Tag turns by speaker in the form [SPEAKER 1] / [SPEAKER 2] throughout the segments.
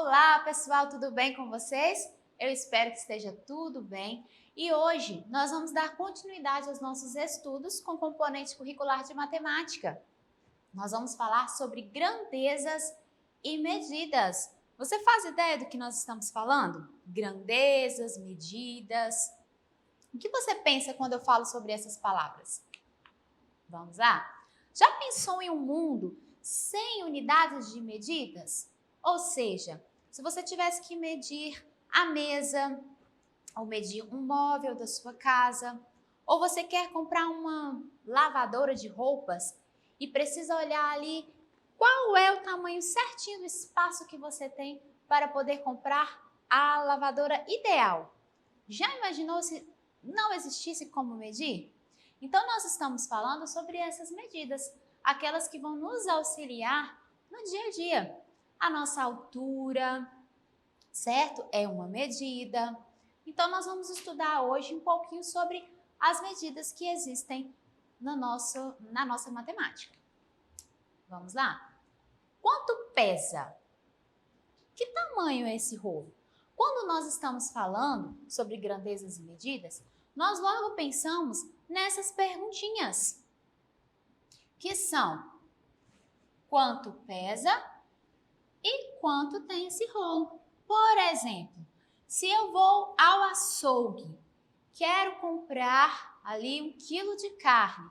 [SPEAKER 1] Olá, pessoal, tudo bem com vocês? Eu espero que esteja tudo bem. E hoje nós vamos dar continuidade aos nossos estudos com componente curricular de matemática. Nós vamos falar sobre grandezas e medidas. Você faz ideia do que nós estamos falando? Grandezas, medidas. O que você pensa quando eu falo sobre essas palavras? Vamos lá? Já pensou em um mundo sem unidades de medidas? Ou seja, se você tivesse que medir a mesa, ou medir um móvel da sua casa, ou você quer comprar uma lavadora de roupas e precisa olhar ali qual é o tamanho certinho do espaço que você tem para poder comprar a lavadora ideal. Já imaginou se não existisse como medir? Então, nós estamos falando sobre essas medidas, aquelas que vão nos auxiliar no dia a dia. A nossa altura, certo? É uma medida. Então, nós vamos estudar hoje um pouquinho sobre as medidas que existem na nossa matemática. Vamos lá? Quanto pesa? Que tamanho é esse rolo? Quando nós estamos falando sobre grandezas e medidas, nós logo pensamos nessas perguntinhas, que são: quanto pesa e quanto tem esse rolo? Por exemplo, se eu vou ao açougue, quero comprar ali 1 quilo de carne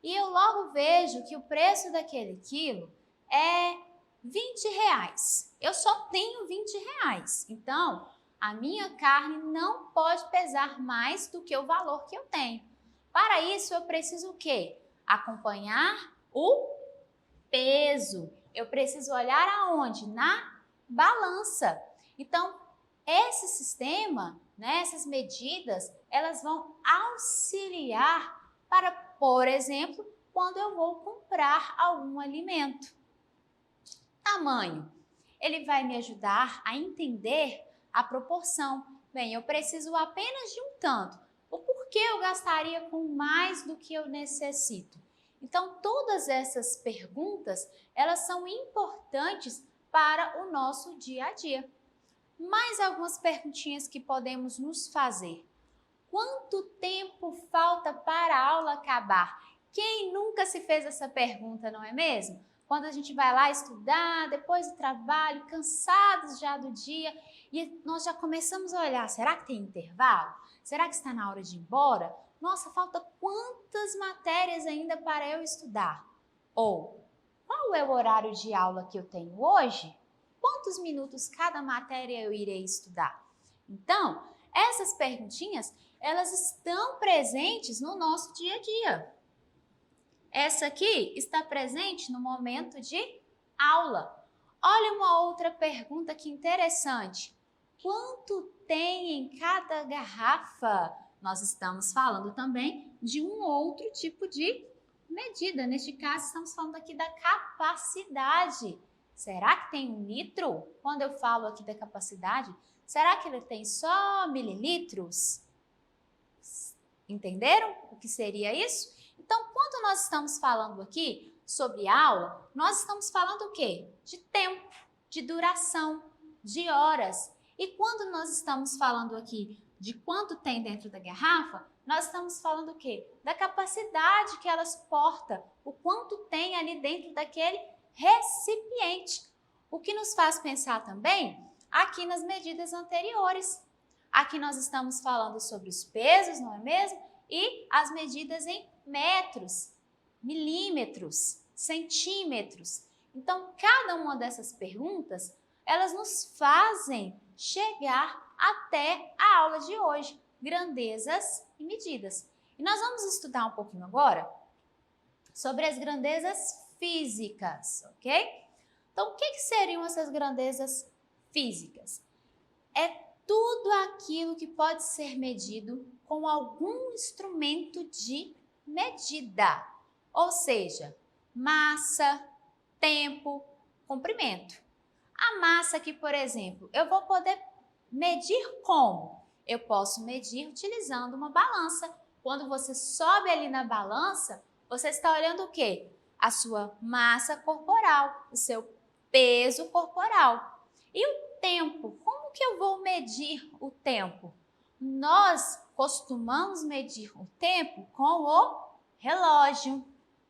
[SPEAKER 1] e eu logo vejo que o preço daquele quilo é R$ 20. Eu só tenho R$ 20. Então, a minha carne não pode pesar mais do que o valor que eu tenho. Para isso, eu preciso o quê? Acompanhar o peso. Eu preciso olhar aonde? Na balança. Então, esse sistema, essas medidas, elas vão auxiliar para, por exemplo, quando eu vou comprar algum alimento. Tamanho. Ele vai me ajudar a entender a proporção. Bem, eu preciso apenas de um tanto. O porquê eu gastaria com mais do que eu necessito? Então, todas essas perguntas, elas são importantes para o nosso dia a dia. Mais algumas perguntinhas que podemos nos fazer. Quanto tempo falta para a aula acabar? Quem nunca se fez essa pergunta, não é mesmo? Quando a gente vai lá estudar, depois do trabalho, cansados já do dia, e nós já começamos a olhar, será que tem intervalo? Será que está na hora de ir embora? Nossa, falta quantas matérias ainda para eu estudar? Ou, qual é o horário de aula que eu tenho hoje? Quantos minutos cada matéria eu irei estudar? Então, essas perguntinhas, elas estão presentes no nosso dia a dia. Essa aqui está presente no momento de aula. Olha uma outra pergunta que interessante. Quanto tem em cada garrafa? Nós estamos falando também de um outro tipo de medida. Neste caso, estamos falando aqui da capacidade. Será que tem 1 litro? Quando eu falo aqui da capacidade, será que ele tem só mililitros? Entenderam o que seria isso? Então, quando nós estamos falando aqui sobre aula, nós estamos falando o quê? De tempo, de duração, de horas. E quando nós estamos falando aqui de quanto tem dentro da garrafa, nós estamos falando o quê? Da capacidade que ela suporta, o quanto tem ali dentro daquele recipiente. O que nos faz pensar também aqui nas medidas anteriores. Aqui nós estamos falando sobre os pesos, não é mesmo? E as medidas em metros, milímetros, centímetros. Então, cada uma dessas perguntas, elas nos fazem chegar até a aula de hoje, grandezas e medidas. E nós vamos estudar um pouquinho agora sobre as grandezas físicas, ok? Então, o que seriam essas grandezas físicas? É tudo aquilo que pode ser medido com algum instrumento de medida, ou seja, massa, tempo, comprimento. A massa aqui, por exemplo, eu vou poder medir como? Eu posso medir utilizando uma balança. Quando você sobe ali na balança, você está olhando o quê? A sua massa corporal, o seu peso corporal. E o tempo. Como que eu vou medir o tempo? Nós costumamos medir o tempo com o relógio,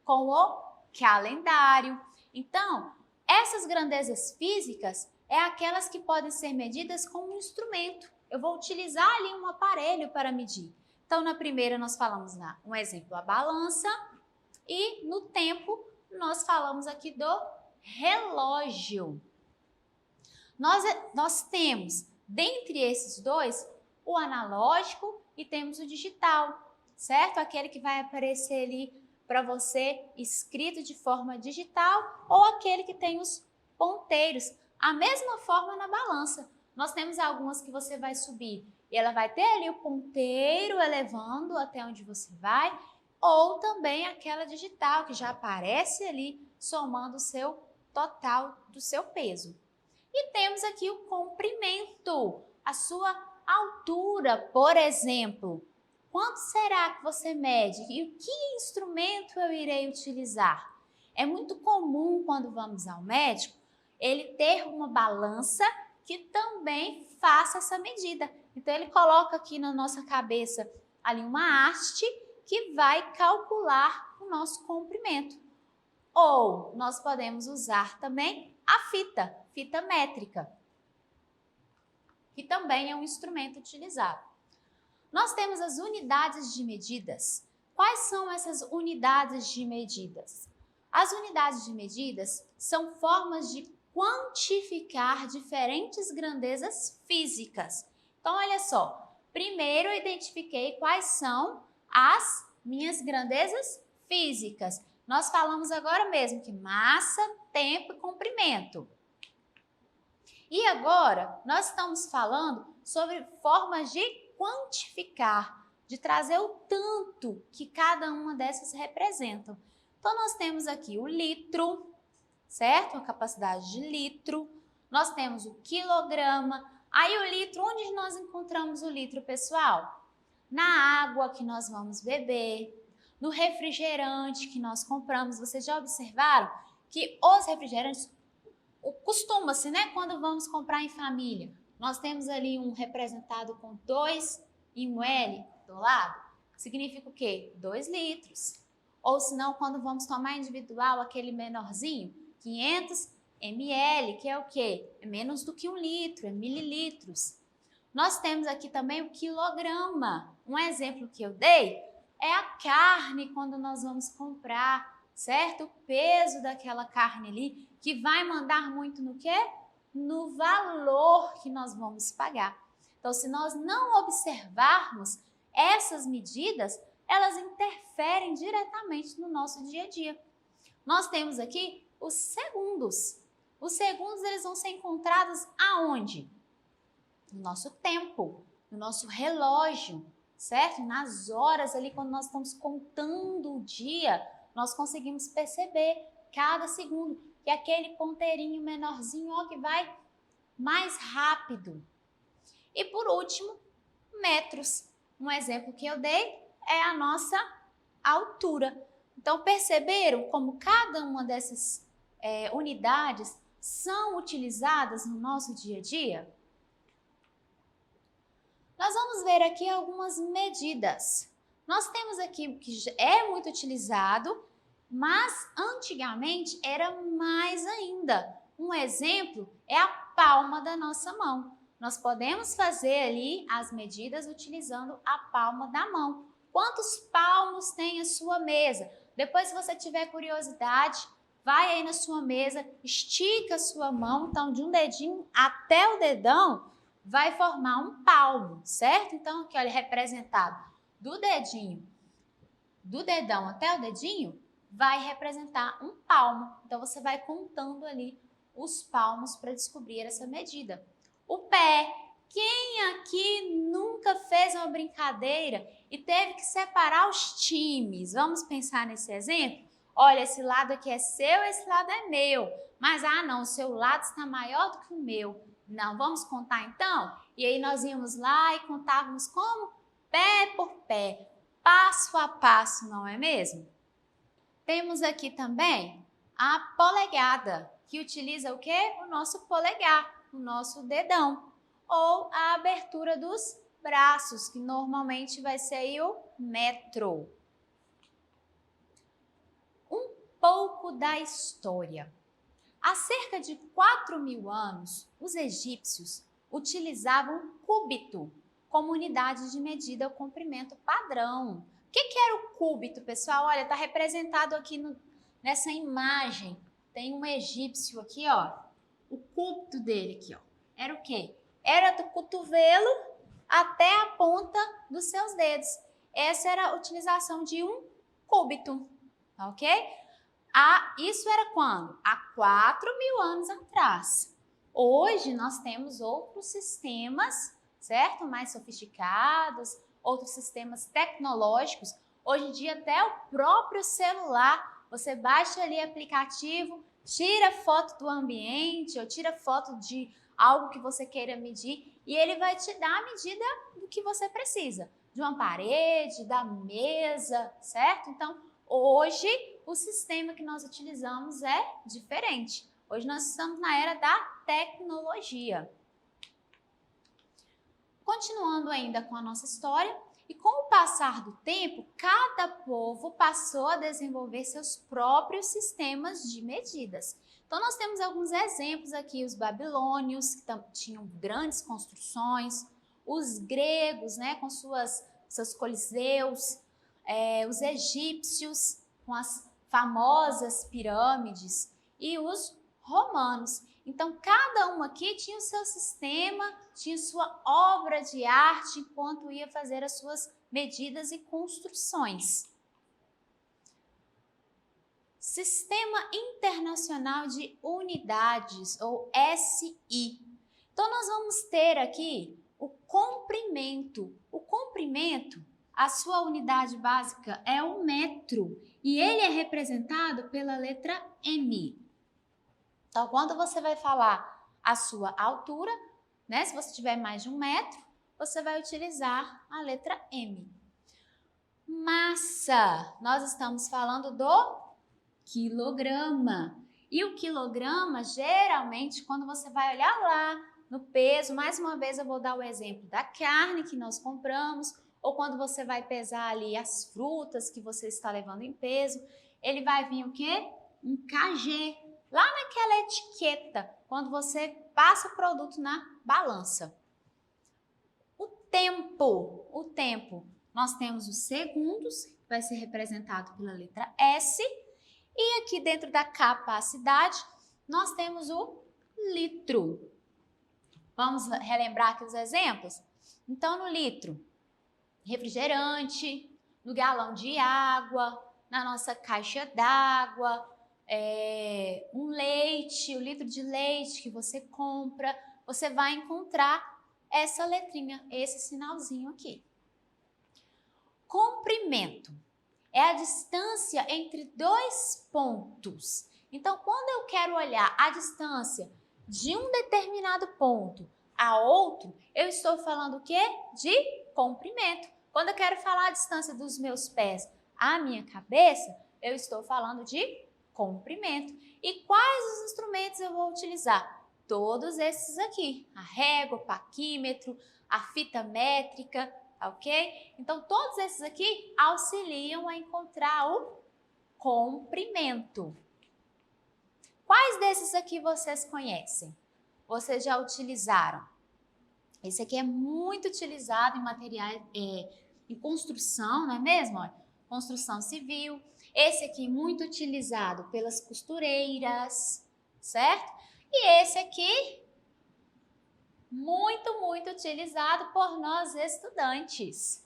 [SPEAKER 1] com o calendário. Então, essas grandezas físicas é aquelas que podem ser medidas com um instrumento. Eu vou utilizar ali um aparelho para medir. Então, na primeira nós falamos, um exemplo, a balança, e no tempo nós falamos aqui do relógio. Nós temos, dentre esses dois, o analógico e temos o digital, certo? Aquele que vai aparecer ali para você escrito de forma digital ou aquele que tem os ponteiros. A mesma forma na balança. Nós temos algumas que você vai subir e ela vai ter ali o ponteiro elevando até onde você vai, ou também aquela digital que já aparece ali somando o seu total do seu peso. E temos aqui o comprimento, a sua altura, por exemplo. Quanto será que você mede e que instrumento eu irei utilizar? É muito comum quando vamos ao médico ele ter uma balança que também faça essa medida. Então ele coloca aqui na nossa cabeça ali uma haste que vai calcular o nosso comprimento. Ou nós podemos usar também a fita métrica, que também é um instrumento utilizado. Nós temos as unidades de medidas. Quais são essas unidades de medidas? As unidades de medidas são formas de quantificar diferentes grandezas físicas. Então, olha só. Primeiro, eu identifiquei quais são as minhas grandezas físicas. Nós falamos agora mesmo que massa, tempo e comprimento. E agora, nós estamos falando sobre formas de quantificar, de trazer o tanto que cada uma dessas representam. Então, nós temos aqui o litro, certo? A capacidade de litro. Nós temos o quilograma. Aí o litro, onde nós encontramos o litro, pessoal? Na água que nós vamos beber, no refrigerante que nós compramos. Vocês já observaram que os refrigerantes, costuma-se, né? Quando vamos comprar em família, nós temos ali um representado com 2 e 1 L do lado. Significa o quê? 2 litros. Ou se não, quando vamos tomar individual, aquele menorzinho, 500 ml, que é o quê? É menos do que 1 litro, é mililitros. Nós temos aqui também o quilograma. Um exemplo que eu dei é a carne quando nós vamos comprar, certo? O peso daquela carne ali, que vai mandar muito no quê? No valor que nós vamos pagar. Então, se nós não observarmos essas medidas, elas interferem diretamente no nosso dia a dia. Nós temos aqui os segundos. Os segundos, eles vão ser encontrados aonde? No nosso tempo, no nosso relógio, certo? Nas horas ali, quando nós estamos contando o dia, nós conseguimos perceber cada segundo que aquele ponteirinho menorzinho, ó, que vai mais rápido. E por último, metros. Um exemplo que eu dei é a nossa altura. Então, perceberam como cada uma dessas unidades são utilizadas no nosso dia a dia? Nós vamos ver aqui algumas medidas. Nós temos aqui que é muito utilizado, mas antigamente era mais ainda. Um exemplo é a palma da nossa mão. Nós podemos fazer ali as medidas utilizando a palma da mão. Quantos palmos tem a sua mesa? Depois, se você tiver curiosidade, vai aí na sua mesa, estica a sua mão, então de um dedinho até o dedão, vai formar um palmo, certo? Então, aqui, olha, representado do dedinho, do dedão até o dedinho, vai representar um palmo. Então, você vai contando ali os palmos para descobrir essa medida. O pé. Quem aqui nunca fez uma brincadeira e teve que separar os times? Vamos pensar nesse exemplo? Olha, esse lado aqui é seu, esse lado é meu. Mas, não, o seu lado está maior do que o meu. Não, vamos contar então? E aí nós íamos lá e contávamos como? Pé por pé, passo a passo, não é mesmo? Temos aqui também a polegada, que utiliza o quê? O nosso polegar. o nosso dedão. Ou a abertura dos braços, que normalmente vai ser aí o metro. Um pouco da história. Há cerca de 4.000 anos, os egípcios utilizavam um cúbito como unidade de medida ao comprimento padrão. O que era o cúbito, pessoal? Olha, está representado aqui nessa imagem. Tem um egípcio aqui, ó. O cúbito dele aqui, ó. Era o quê? Era do cotovelo até a ponta dos seus dedos. Essa era a utilização de um cúbito, ok? Isso era quando? Há 4.000 anos atrás. Hoje nós temos outros sistemas, certo? Mais sofisticados, outros sistemas tecnológicos. Hoje em dia até o próprio celular, você baixa ali aplicativo, tira foto do ambiente ou tira foto de algo que você queira medir e ele vai te dar a medida do que você precisa, de uma parede, da mesa, certo? Então, hoje o sistema que nós utilizamos é diferente. Hoje nós estamos na era da tecnologia. Continuando ainda com a nossa história, e com o passar do tempo, cada povo passou a desenvolver seus próprios sistemas de medidas. Então, nós temos alguns exemplos aqui, os babilônios, que tinham grandes construções, os gregos, né, com seus coliseus, os egípcios, com as famosas pirâmides, e os romanos. Então, cada um aqui tinha o seu sistema, tinha sua obra de arte, enquanto ia fazer as suas medidas e construções. Sistema Internacional de Unidades, ou SI. Então, nós vamos ter aqui o comprimento. O comprimento, a sua unidade básica é o metro, e ele é representado pela letra M. Então, quando você vai falar a sua altura, né? Se você tiver mais de 1 metro, você vai utilizar a letra M. Massa, nós estamos falando do quilograma. E o quilograma, geralmente, quando você vai olhar lá no peso, mais uma vez eu vou dar o exemplo da carne que nós compramos, ou quando você vai pesar ali as frutas que você está levando em peso, ele vai vir o quê? Um kg. Lá naquela etiqueta, quando você passa o produto na balança. O tempo, nós temos os segundos, que vai ser representado pela letra S, e aqui dentro da capacidade, nós temos o litro. Vamos relembrar aqui os exemplos? Então, no litro, refrigerante, no galão de água, na nossa caixa d'água, um leite, o litro de leite que você compra, você vai encontrar essa letrinha, esse sinalzinho aqui. Comprimento é a distância entre dois pontos. Então, quando eu quero olhar a distância de um determinado ponto a outro, eu estou falando o quê? De comprimento. Quando eu quero falar a distância dos meus pés à minha cabeça, eu estou falando de comprimento. E quais os instrumentos eu vou utilizar? Todos esses aqui, a régua, o paquímetro, a fita métrica, ok? Então, todos esses aqui auxiliam a encontrar o comprimento. Quais desses aqui vocês conhecem? Vocês já utilizaram? Esse aqui é muito utilizado em materiais, em construção, não é mesmo? Construção civil. Esse aqui muito utilizado pelas costureiras, certo? E esse aqui muito utilizado por nós estudantes.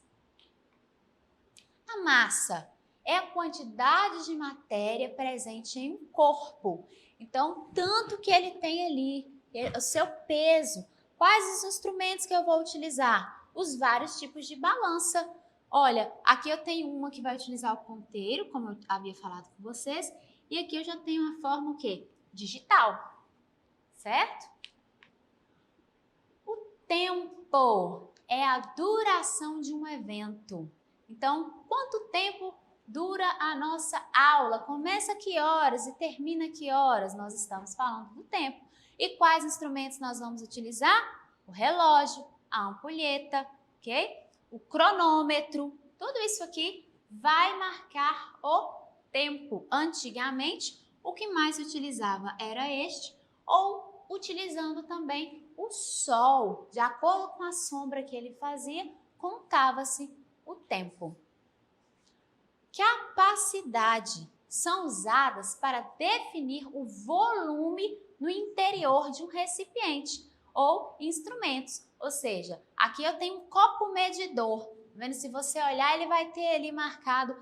[SPEAKER 1] A massa é a quantidade de matéria presente em um corpo. Então, tanto que ele tem ali, o seu peso. Quais os instrumentos que eu vou utilizar? Os vários tipos de balança. Olha, aqui eu tenho uma que vai utilizar o ponteiro, como eu havia falado com vocês, e aqui eu já tenho uma forma o quê? Digital, certo? O tempo é a duração de um evento. Então, quanto tempo dura a nossa aula? Começa que horas e termina que horas? Nós estamos falando do tempo. E quais instrumentos nós vamos utilizar? O relógio, a ampulheta, ok? O cronômetro, tudo isso aqui vai marcar o tempo. Antigamente, o que mais se utilizava era este, ou utilizando também o sol. De acordo com a sombra que ele fazia, contava-se o tempo. Capacidade são usadas para definir o volume no interior de um recipiente ou instrumentos. Ou seja, aqui eu tenho um copo medidor. Vendo? Se você olhar, ele vai ter ali marcado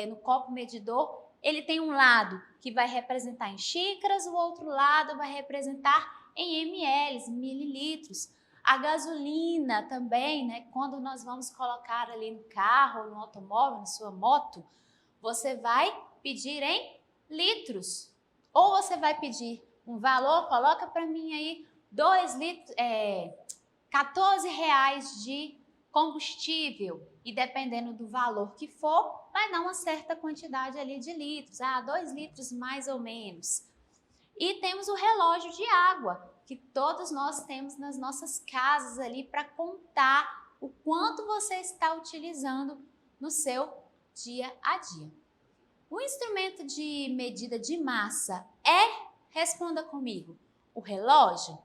[SPEAKER 1] no copo medidor, ele tem um lado que vai representar em xícaras, o outro lado vai representar em ml, mililitros. A gasolina também, né? Quando nós vamos colocar ali no carro, no automóvel, na sua moto, você vai pedir em litros. Ou você vai pedir um valor, coloca para mim aí 2 litros, 14 reais de combustível. E dependendo do valor que for, vai dar uma certa quantidade ali de litros. 2 litros mais ou menos. E temos o relógio de água, que todos nós temos nas nossas casas ali para contar o quanto você está utilizando no seu dia a dia. O instrumento de medida de massa responda comigo, o relógio,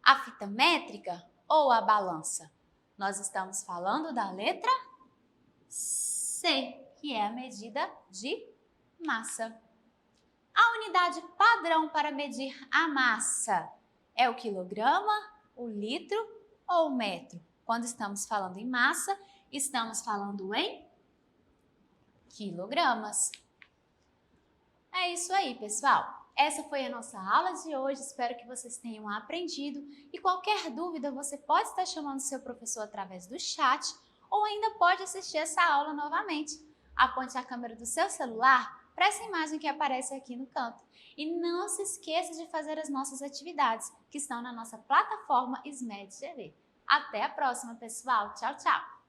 [SPEAKER 1] a fita métrica ou a balança? Nós estamos falando da letra C, que é a medida de massa. A unidade padrão para medir a massa é o quilograma, o litro ou o metro? Quando estamos falando em massa, estamos falando em quilogramas. É isso aí, pessoal. Essa foi a nossa aula de hoje. Espero que vocês tenham aprendido. E qualquer dúvida, você pode estar chamando seu professor através do chat ou ainda pode assistir essa aula novamente. Aponte a câmera do seu celular para essa imagem que aparece aqui no canto. E não se esqueça de fazer as nossas atividades que estão na nossa plataforma SMED TV. Até a próxima, pessoal. Tchau, tchau!